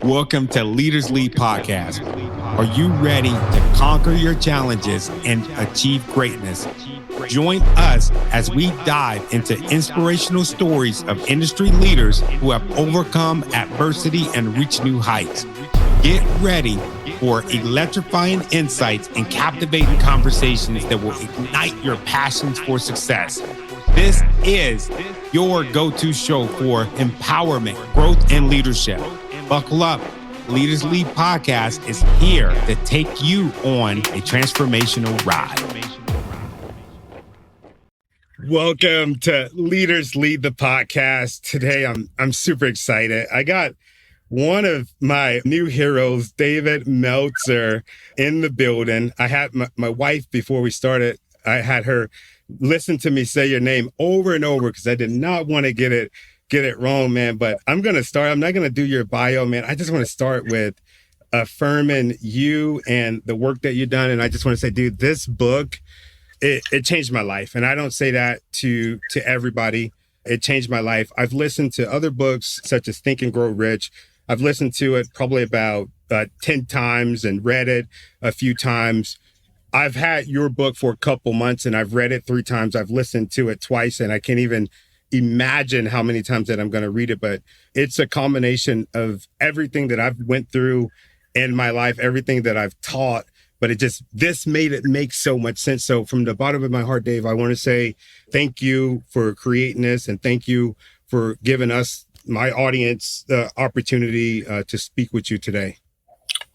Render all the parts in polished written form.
Welcome to Leaders Lead Podcast. Are you ready to conquer your challenges and achieve greatness? Join us as we dive into inspirational stories of industry leaders who have overcome adversity and reached new heights. Get ready for electrifying insights and captivating conversations that will ignite your passions for success. This is your go-to show for empowerment, growth, and leadership. Buckle up. Leaders Lead Podcast is here to take you on a transformational ride. Welcome to Leaders Lead the Podcast. Today, I'm super excited. I got one of my new heroes, David Meltzer, in the building. I had my wife, before we started, I had her listen to me say your name over and over because I did not want to get it wrong, man. But I'm going to start. I'm not going to do your bio, man. I just want to start with affirming you and the work that you've done. And I just want to say, dude, this book, it changed my life. And I don't say that to everybody. It changed my life. I've listened to other books such as Think and Grow Rich. I've listened to it probably about 10 times and read it a few times. I've had your book for a couple months and I've read it 3 times. I've listened to it twice and I can't even imagine how many times that I'm going to read it. But it's a combination of everything that I've went through in my life, everything that I've taught. But this made it make so much sense. So from the bottom of my heart, Dave, I want to say thank you for creating this and thank you for giving us, my audience, the opportunity to speak with you today.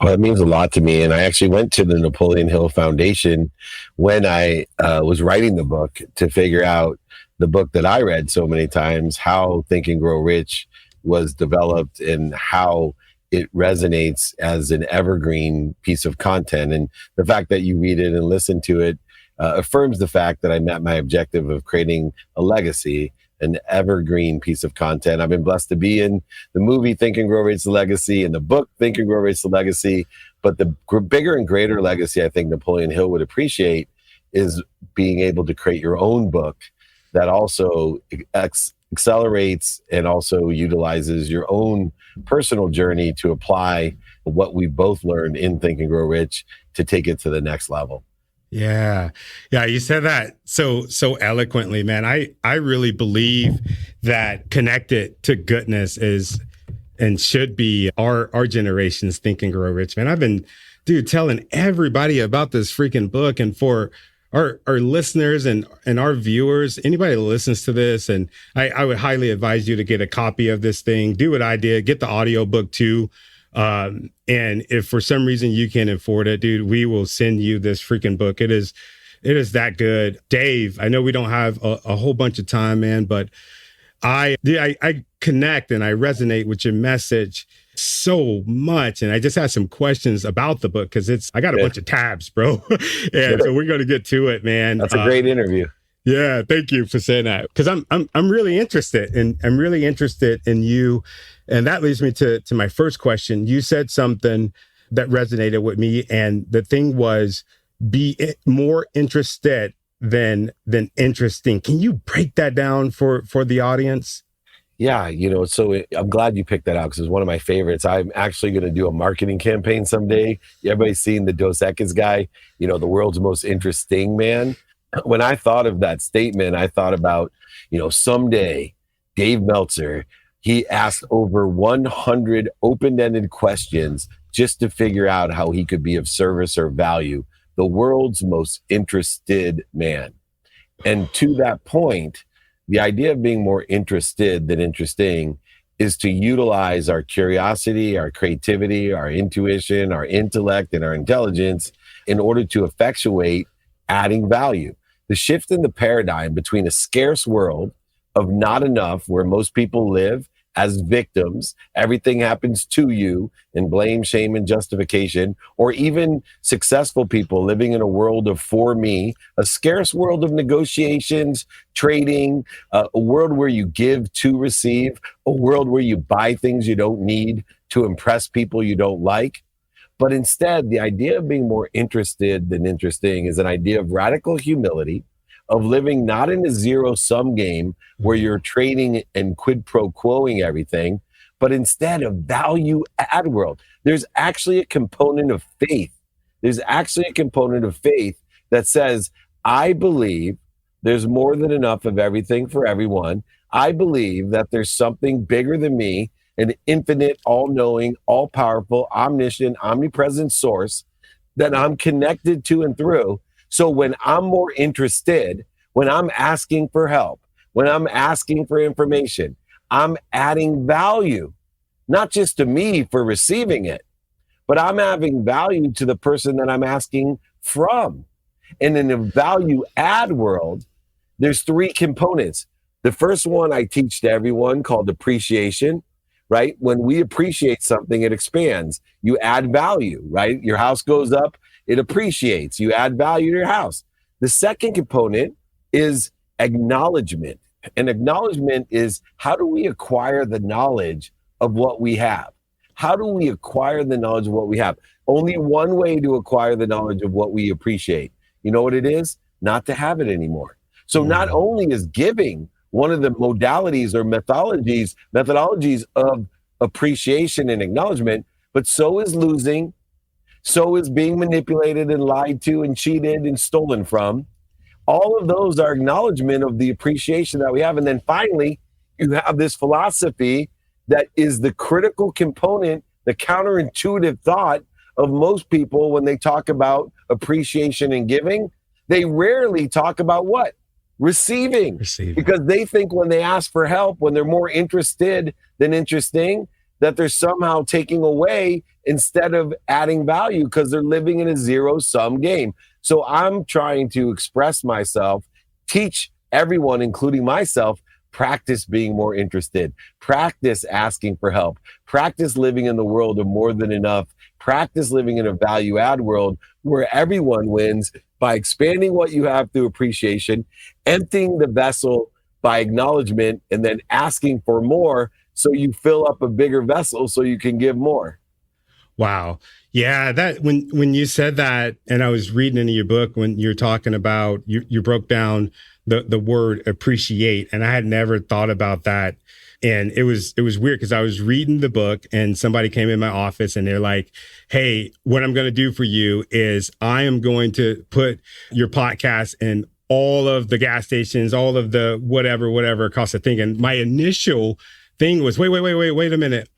Well, it means a lot to me. And I actually went to the Napoleon Hill Foundation when I was writing the book to figure out the book that I read so many times, how Think and Grow Rich was developed and how it resonates as an evergreen piece of content. And the fact that you read it and listen to it affirms the fact that I met my objective of creating a legacy, an evergreen piece of content. I've been blessed to be in the movie Think and Grow Rich: The Legacy and the book Think and Grow Rich: The Legacy. But the bigger and greater legacy I think Napoleon Hill would appreciate is being able to create your own book that also accelerates and also utilizes your own personal journey to apply what we both learned in Think and Grow Rich to take it to the next level. Yeah. You said that so eloquently, man. I really believe that connected to goodness is and should be our generation's Think and Grow Rich, man. I've been, telling everybody about this freaking book, and for our listeners and our viewers, anybody that listens to this, and I would highly advise you to get a copy of this thing. Do what I did, get the audio book too. And if for some reason you can't afford it, dude, we will send you this freaking book. It is that good. Dave, I know we don't have a whole bunch of time, man, but I connect and I resonate with your message so much. And I just had some questions about the book because I got a bunch of tabs, bro. And so we're going to get to it, man. That's a great interview. Yeah, thank you for saying that. Because I'm really interested in you. And that leads me to my first question. You said something that resonated with me, and the thing was be more interested than interesting. Can you break that down for the audience? Yeah, so I'm glad you picked that out because it's one of my favorites. I'm actually going to do a marketing campaign someday. Everybody's seen the Dos Equis guy, the world's most interesting man. When I thought of that statement, I thought about, someday Dave Meltzer, he asked over 100 open-ended questions just to figure out how he could be of service or value. The world's most interested man. And to that point, the idea of being more interested than interesting is to utilize our curiosity, our creativity, our intuition, our intellect, and our intelligence in order to effectuate adding value. The shift in the paradigm between a scarce world of not enough, where most people live as victims, everything happens to you, and blame, shame, and justification, or even successful people living in a world of for me, a scarce world of negotiations, trading, a world where you give to receive, a world where you buy things you don't need to impress people you don't like. But instead, the idea of being more interested than interesting is an idea of radical humility, of living not in a zero-sum game where you're trading and quid pro quoing everything, but instead a value add world. There's actually a component of faith. There's actually a component of faith that says, I believe there's more than enough of everything for everyone. I believe that there's something bigger than me, an infinite, all-knowing, all-powerful, omniscient, omnipresent source that I'm connected to and through. So when I'm more interested, when I'm asking for help, when I'm asking for information, I'm adding value, not just to me for receiving it, but I'm adding value to the person that I'm asking from. And in a value add world, there's three components. The first one I teach to everyone called appreciation, right? When we appreciate something, it expands. You add value, right? Your house goes up, it appreciates. You add value to your house. The second component is acknowledgement. And acknowledgement is, how do we acquire the knowledge of what we have? How do we acquire the knowledge of what we have? Only one way to acquire the knowledge of what we appreciate. You know what it is? Not to have it anymore. So not only is giving one of the modalities or methodologies of appreciation and acknowledgement, but so is losing, so is being manipulated and lied to and cheated and stolen from. All of those are acknowledgement of the appreciation that we have. And then finally, you have this philosophy that is the critical component, the counterintuitive thought of most people when they talk about appreciation and giving. They rarely talk about what? Receiving. Because they think when they ask for help, when they're more interested than interesting, that they're somehow taking away instead of adding value, because they're living in a zero-sum game. So I'm trying to express myself, teach everyone, including myself, practice being more interested, practice asking for help, practice living in the world of more than enough, practice living in a value add world where everyone wins by expanding what you have through appreciation, emptying the vessel by acknowledgement, and then asking for more so you fill up a bigger vessel so you can give more. Wow. Yeah, that when you said that, and I was reading into your book when you're talking about, you broke down the word appreciate, and I had never thought about that. And it was weird because I was reading the book and somebody came in my office and they're like, hey, what I'm going to do for you is I am going to put your podcast in all of the gas stations, all of the whatever across the thing. And my initial thing was, wait a minute.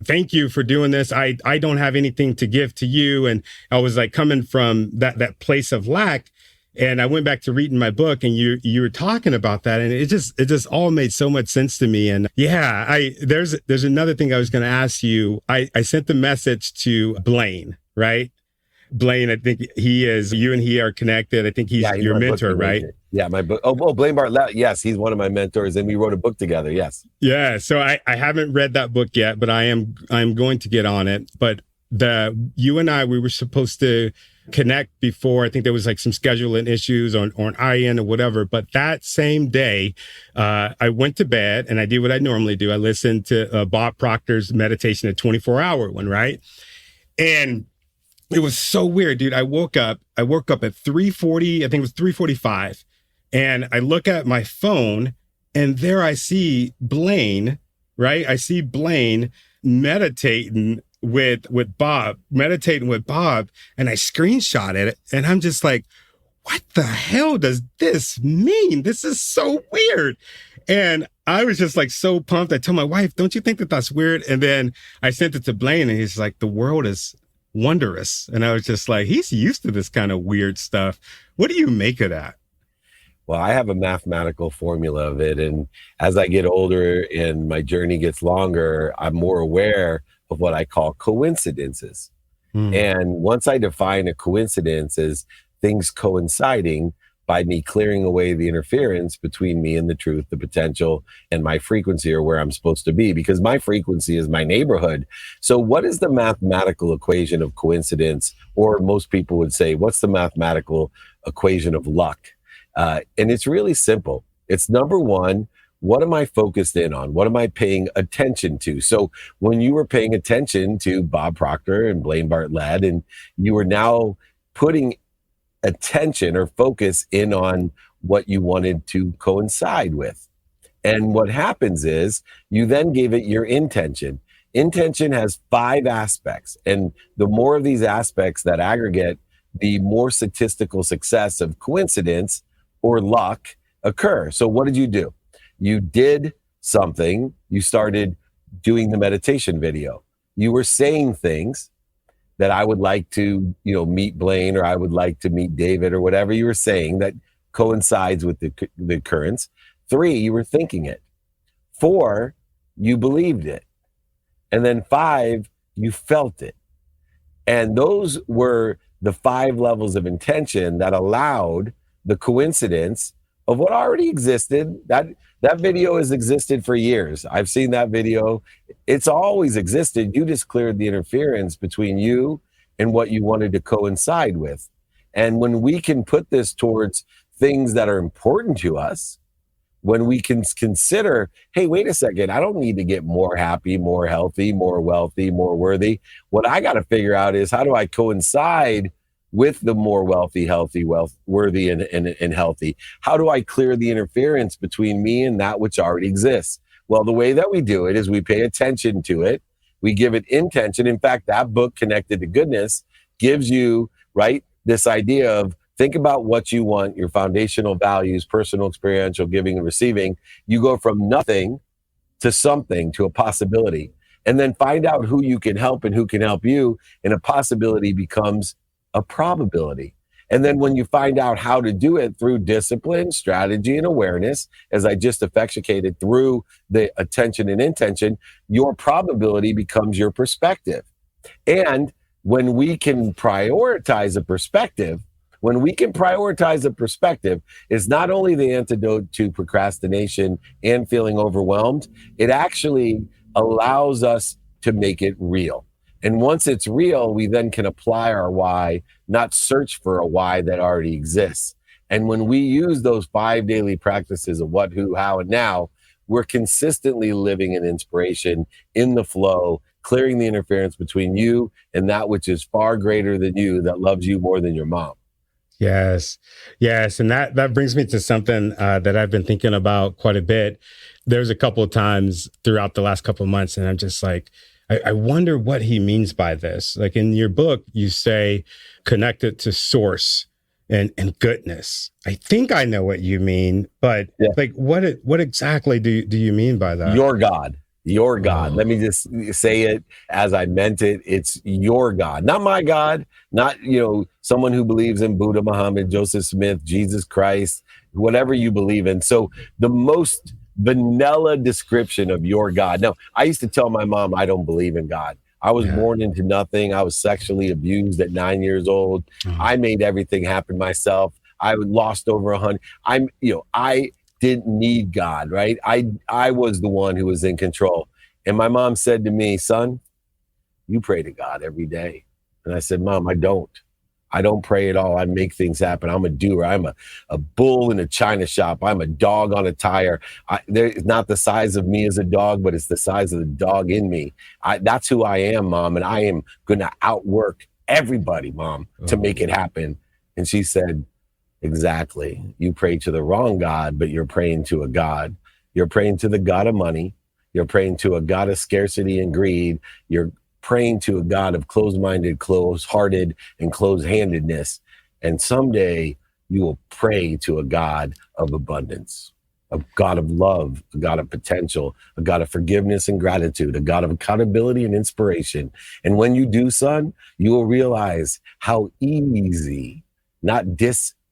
Thank you for doing this. I don't have anything to give to you. And I was like coming from that place of lack. And I went back to reading my book and you were talking about that. And it just all made so much sense to me. And yeah, there's another thing I was going to ask you. I sent the message to Blaine, right? Blaine, I think you and he are connected. I think he's your mentor, right? Yeah, my book. Oh, Blaine Bartlett. Yes, he's one of my mentors, and we wrote a book together. Yes. Yeah. So I haven't read that book yet, but I'm going to get on it. But you and I, we were supposed to connect before. I think there was like some scheduling issues on IN or whatever. But that same day, I went to bed and I did what I normally do. I listened to Bob Proctor's meditation, a 24-hour one, right? And it was so weird, dude. I woke up at 3:40, I think it was 3:45. And I look at my phone and there I see Blaine, right? I see Blaine meditating with Bob. And I screenshot it. And I'm just like, what the hell does this mean? This is so weird. And I was just like so pumped. I told my wife, don't you think that that's weird? And then I sent it to Blaine and he's like, the world is wondrous. And I was just like, he's used to this kind of weird stuff. What do you make of that? Well, I have a mathematical formula of it. And as I get older and my journey gets longer, I'm more aware of what I call coincidences. And once I define a coincidence as things coinciding by me clearing away the interference between me and the truth, the potential, and my frequency or where I'm supposed to be, because my frequency is my neighborhood. So what is the mathematical equation of coincidence? Or most people would say, what's the mathematical equation of luck? And it's really simple. It's number one, what am I focused in on? What am I paying attention to? So when you were paying attention to Bob Proctor and Blaine Bartlett, and you were now putting attention or focus in on what you wanted to coincide with, And what happens is you then gave it your intention. Intention has 5 aspects. And the more of these aspects that aggregate, the more statistical success of coincidence or luck occur. So what did you do? You did something. You started doing the meditation video. You were saying things that I would like to, meet Blaine, or I would like to meet David, or whatever you were saying that coincides with the occurrence. 3, you were thinking it. 4, you believed it. And then 5, you felt it. And those were the 5 levels of intention that allowed the coincidence of what already existed. That video has existed for years. I've seen that video. It's always existed. You just cleared the interference between you and what you wanted to coincide with. And when we can put this towards things that are important to us, when we can consider, hey, wait a second, I don't need to get more happy, more healthy, more wealthy, more worthy. What I got to figure out is, how do I coincide with the more wealthy, healthy, worthy, and healthy? How do I clear the interference between me and that which already exists? Well, the way that we do it is we pay attention to it. We give it intention. In fact, that book, Connected to Goodness, gives you, right, this idea of, think about what you want, your foundational values, personal, experiential, giving and receiving. You go from nothing to something, to a possibility, and then find out who you can help and who can help you. And a possibility becomes a probability. And then when you find out how to do it through discipline, strategy, and awareness, as I just effectuated through the attention and intention, your probability becomes your perspective. And when we can prioritize a perspective, it's not only the antidote to procrastination and feeling overwhelmed, it actually allows us to make it real. And once it's real, we then can apply our why, not search for a why that already exists. And when we use those 5 daily practices of what, who, how, and now, we're consistently living in inspiration, in the flow, clearing the interference between you and that which is far greater than you, that loves you more than your mom. Yes. Yes. And that brings me to something that I've been thinking about quite a bit. There's a couple of times throughout the last couple of months, and I'm just like, I wonder what he means by this. Like in your book, you say connected to source and goodness. I think I know what you mean, but like what exactly do you mean by that? Your God. Your God. Let me just say it as I meant it. It's your God, not my God, not, someone who believes in Buddha, Muhammad, Joseph Smith, Jesus Christ, whatever you believe in. So the most vanilla description of your God. Now, I used to tell my mom, I don't believe in God. I was born into nothing. I was sexually abused at 9 years old. I made everything happen myself. I lost over 100. I didn't need God, right? I was the one who was in control. And my mom said to me, son, you pray to God every day. And I said, Mom, I don't pray at all. I make things happen. I'm a doer. I'm a bull in a china shop. I'm a dog on a tire. It's not the size of me as a dog, but it's the size of the dog in me. That's who I am, Mom. And I am going to outwork everybody, Mom, to make it happen. And she said, exactly. You pray to the wrong God, but you're praying to a God. You're praying to the God of money. You're praying to a God of scarcity and greed. You're praying to a God of closed-minded, closed-hearted, and closed-handedness. And someday you will pray to a God of abundance, a God of love, a God of potential, a God of forgiveness and gratitude, a God of accountability and inspiration. And when you do, son, you will realize how easy, not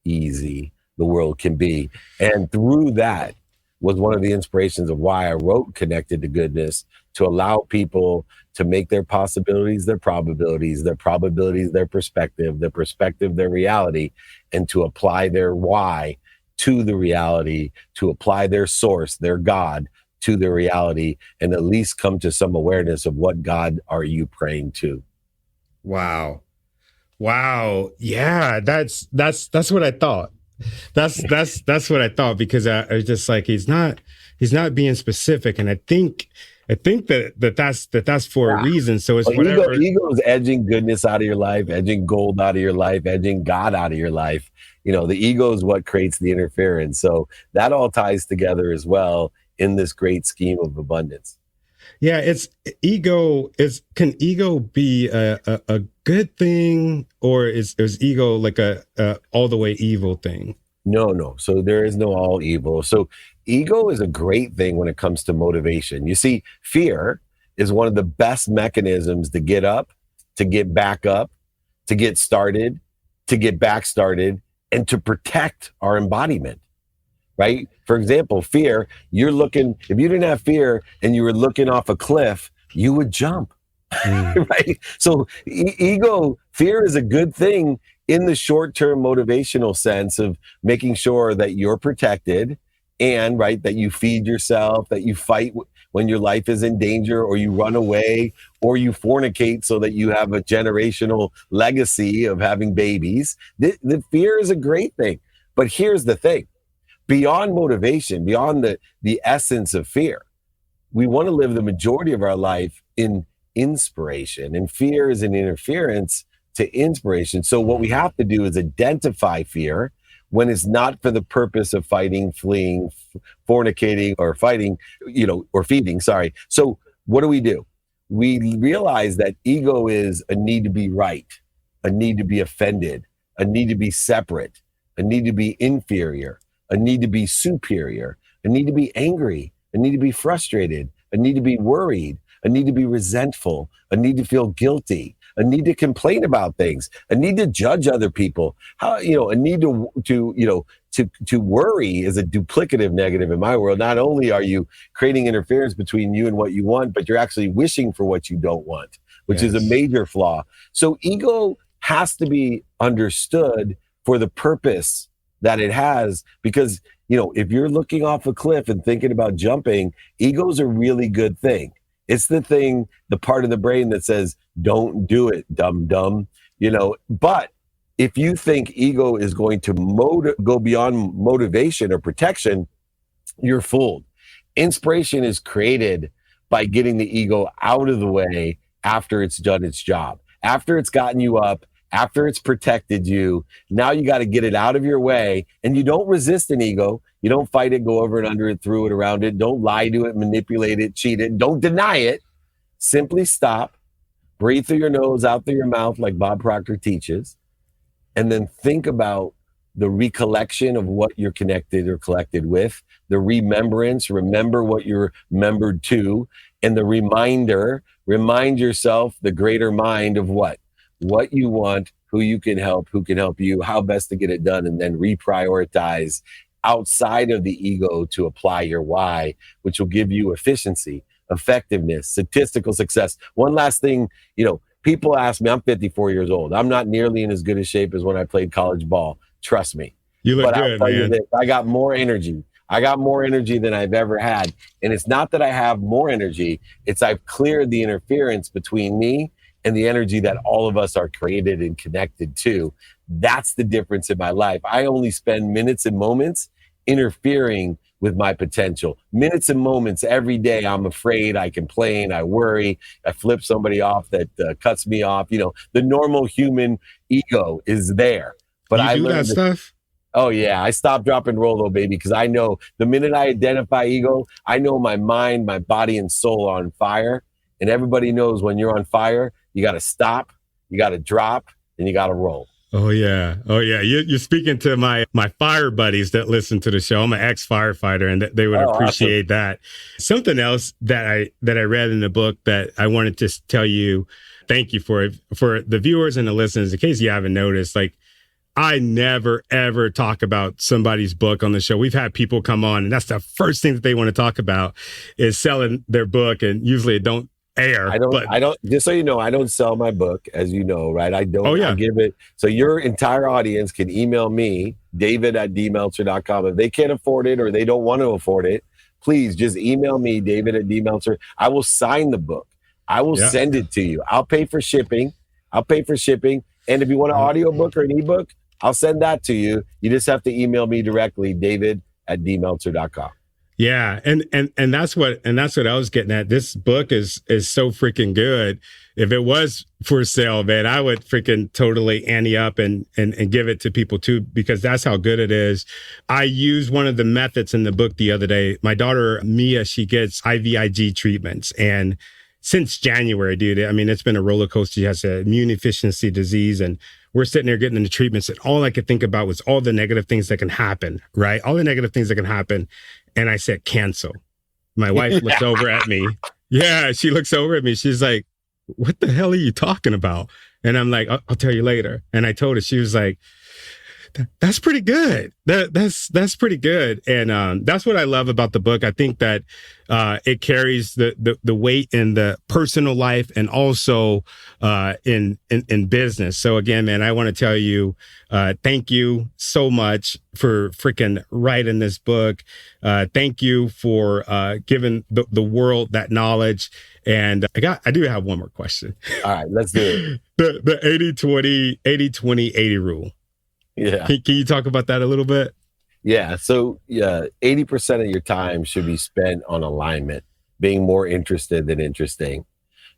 easy, the world can be. And through that was one of the inspirations of why I wrote Connected to Goodness, to allow people to make their possibilities their probabilities, their probabilities their perspective, their reality, and to apply their why to the reality, to apply their source, their God, to the reality, and at least come to some awareness of what God are you praying to. Wow. Yeah, that's what I thought. That's what I thought, because I was just like, he's not being specific, and I think that's for a reason. So it's whatever. Ego is edging goodness out of your life, edging gold out of your life, edging God out of your life. The ego is what creates the interference. So that all ties together as well in this great scheme of abundance. Yeah, can ego be a good thing, or is ego like a all the way evil thing? No. So there is no all evil. So ego is a great thing when it comes to motivation. You see, fear is one of the best mechanisms to get up, to get back up, to get started, to get back started, and to protect our embodiment, right? For example, fear, if you didn't have fear and you were looking off a cliff, you would jump. Right? So fear is a good thing in the short-term motivational sense of making sure that you're protected and right, that you feed yourself, that you fight when your life is in danger, or you run away, or you fornicate so that you have a generational legacy of having babies. The fear is a great thing. But here's the thing. Beyond motivation, beyond the essence of fear, we want to live the majority of our life in inspiration, and fear is an interference to inspiration. So what we have to do is identify fear when it's not for the purpose of fighting, fleeing, fornicating, or fighting, or feeding. Sorry. So what do? We realize that ego is a need to be right, a need to be offended, a need to be separate, a need to be inferior, a need to be superior, a need to be angry, a need to be frustrated, a need to be worried, a need to be resentful, a need to feel guilty, a need to complain about things, a need to judge other people. A need to worry is a duplicative negative in my world. Not only are you creating interference between you and what you want, but you're actually wishing for what you don't want, which is a major flaw. So ego has to be understood for the purpose that it has, because if you're looking off a cliff and thinking about jumping, ego's a really good thing. It's the part of the brain that says, don't do it, dumb. But if you think ego is going to go beyond motivation or protection, you're fooled. Inspiration is created by getting the ego out of the way after it's done its job, after it's gotten you up, after it's protected you. Now you got to get it out of your way, and you don't resist an ego. You don't fight it, go over it, under it, through it, around it. Don't lie to it, manipulate it, cheat it. Don't deny it. Simply stop, breathe through your nose, out through your mouth, like Bob Proctor teaches, and then think about the recollection of what you're connected or collected with, the remembrance, remember what you're membered to, and the reminder, remind yourself, the greater mind of what you want, who you can help, who can help you, how best to get it done, and then reprioritize outside of the ego to apply your why, which will give you efficiency, effectiveness, statistical success. One last thing, people ask me, I'm 54 years old. I'm not nearly in as good a shape as when I played college ball. Trust me. You look good, man. I got more energy. I got more energy than I've ever had. And it's not that I have more energy. It's I've cleared the interference between me and the energy that all of us are created and connected to. That's the difference in my life. I only spend minutes and moments interfering with my potential. Minutes and moments every day. I'm afraid, I complain, I worry, I flip somebody off that cuts me off. The normal human ego is there. But I learned that stuff. Oh yeah, I stop, drop, and roll though, baby, because I know the minute I identify ego, I know my mind, my body, and soul are on fire. And everybody knows when you're on fire, you got to stop, you got to drop, and you got to roll. Oh yeah. You're speaking to my fire buddies that listen to the show. I'm an ex-firefighter, and they would appreciate that. Something else that I read in the book that I wanted to tell you, thank you for the viewers and the listeners, in case you haven't noticed, like, I never, ever talk about somebody's book on the show. We've had people come on, and that's the first thing that they want to talk about is selling their book, and usually it don't air. I don't, just so you know, I don't sell my book, as you know, right? I don't. I give it. So your entire audience can email me, david@dmeltzer.com. If they can't afford it or they don't want to afford it, please just email me, david@dmeltzer. I will sign the book. I will send it to you. I'll pay for shipping. And if you want an audiobook or an ebook, I'll send that to you. You just have to email me directly, david@dmeltzer.com. Yeah, and that's what I was getting at. This book is so freaking good. If it was for sale, man, I would freaking totally ante up and give it to people too, because that's how good it is. I used one of the methods in the book the other day. My daughter Mia, she gets IVIG treatments, and since January, dude, I mean, it's been a roller coaster. She has an immune deficiency disease, and we're sitting there getting into treatments, and all I could think about was all the negative things that can happen, right? All the negative things that can happen. And I said, cancel. My wife looks over at me. Yeah, she looks over at me. She's like, what the hell are you talking about? And I'm like, I'll tell you later. And I told her, she was like, that's pretty good. That's pretty good. And that's what I love about the book. I think that it carries the weight in the personal life and also in business. So again, man, I want to tell you, thank you so much for freaking writing this book. Thank you for giving the world that knowledge. And I do have one more question. All right, let's do it. The 80-20 rule. Yeah. Can you talk about that a little bit? Yeah. So 80% of your time should be spent on alignment, being more interested than interesting.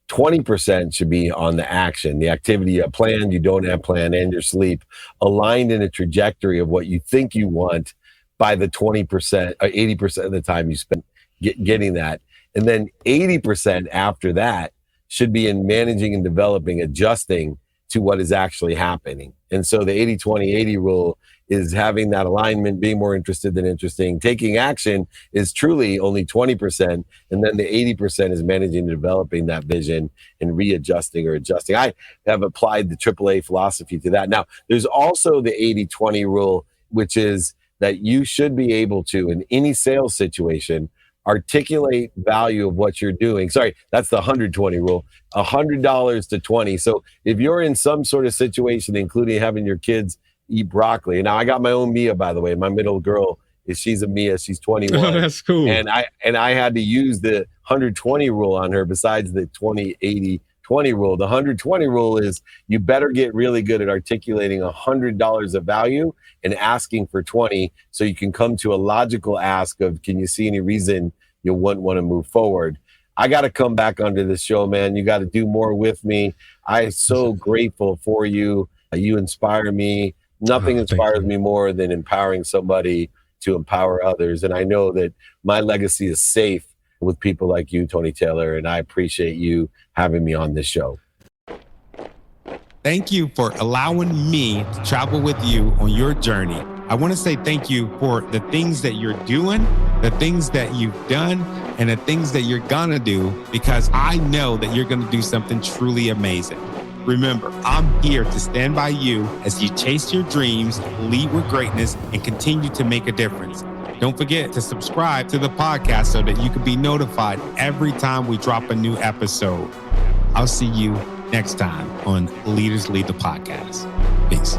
20% should be on the action, the activity you have planned, you don't have planned, and your sleep, aligned in a trajectory of what you think you want by the 20% or 80% of the time you spend getting that. And then 80% after that should be in managing and developing, adjusting to what is actually happening. And so the 80-20-80 rule is having that alignment, being more interested than interesting. Taking action is truly only 20%. And then the 80% is managing and developing that vision and readjusting or adjusting. I have applied the AAA philosophy to that. Now, there's also the 80-20 rule, which is that you should be able to, in any sales situation, articulate value of what you're doing. Sorry, that's the 120 rule. $100 to 20. So if you're in some sort of situation, including having your kids eat broccoli. Now I got my own Mia, by the way. My middle girl she's a Mia. She's 21. Oh, that's cool. And I had to use the 120 rule on her besides the 20-80-20 rule. The 120 rule is you better get really good at articulating $100 of value and asking for 20 so you can come to a logical ask of, can you see any reason you wouldn't want to move forward? I got to come back onto this show, man. You got to do more with me. I'm so grateful for you. You inspire me. Nothing inspires me more than empowering somebody to empower others. And I know that my legacy is safe with people like you, Tony Taylor, and I appreciate you having me on this show. Thank you for allowing me to travel with you on your journey. I want to say thank you for the things that you're doing, the things that you've done, and the things that you're gonna do, because I know that you're gonna do something truly amazing. Remember, I'm here to stand by you as you chase your dreams, lead with greatness, and continue to make a difference. Don't forget to subscribe to the podcast so that you can be notified every time we drop a new episode. I'll see you next time on Leaders Lead the Podcast. Peace.